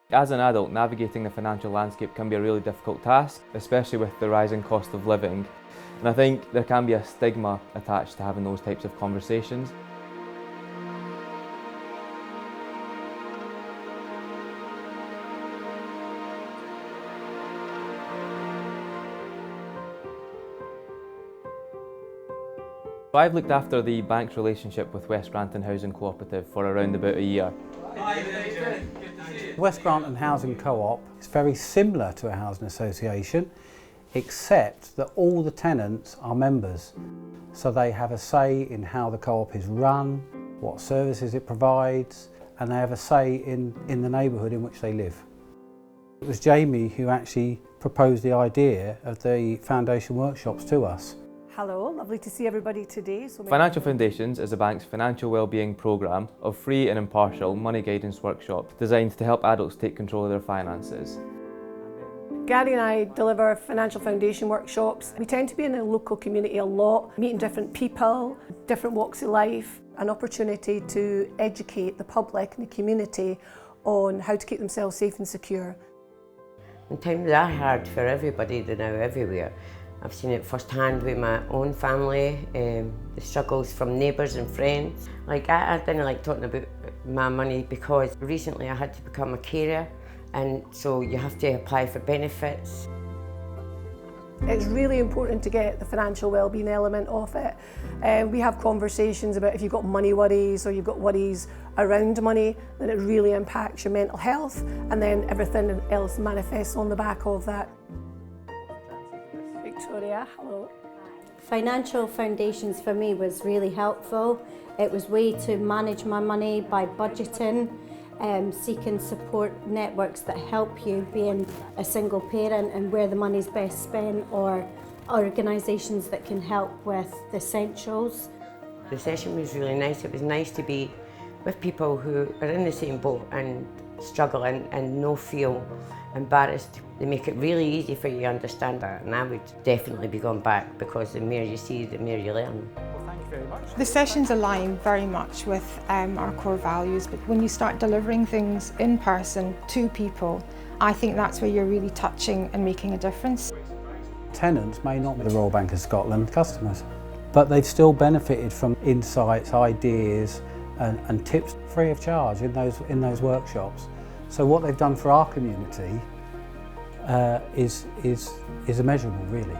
As an adult, navigating the financial landscape can be a really difficult task, especially with the rising cost of living. And I think there can be a stigma attached to having those types of conversations. I've looked after the bank's relationship with West Granton Housing Co-Operative for around about a year. West Granton Housing Co-op is very similar to a housing association, except that all the tenants are members. So they have a say in how the co-op is run, what services it provides, and they have a say in the neighbourhood in which they live. It was Jamie who actually proposed the idea of the foundation workshops to us. Hello, lovely to see everybody today. Financial Foundations is the bank's financial wellbeing programme of free and impartial money guidance workshops designed to help adults take control of their finances. Gary and I deliver financial foundation workshops. We tend to be in the local community a lot, meeting different people, different walks of life, an opportunity to educate the public and the community on how to keep themselves safe and secure. And times are hard for everybody, they're now everywhere. I've seen it firsthand with my own family, the struggles from neighbours and friends. I didn't like talking about my money because recently I had to become a carer, and so you have to apply for benefits. It's really important to get the financial wellbeing element of it. We have conversations about if you've got money worries or you've got worries around money, then it really impacts your mental health, and then everything else manifests on the back of that. Victoria, hello. Financial Foundations for me was really helpful. It was a way to manage my money by budgeting, seeking support networks that help you being a single parent and where the money's best spent, or organisations that can help with the essentials. The session was really nice. It was nice to be with people who are in the same boat and struggle and no feel embarrassed. They make it really easy for you to understand that, and I would definitely be going back because the more you see, the more you learn. Well, thank you very much. The sessions align very much with our core values, but when you start delivering things in person to people, I think that's where you're really touching and making a difference. Tenants may not be the Royal Bank of Scotland customers, but they've still benefited from insights, ideas and tips free of charge in those workshops. So what they've done for our community is immeasurable, really.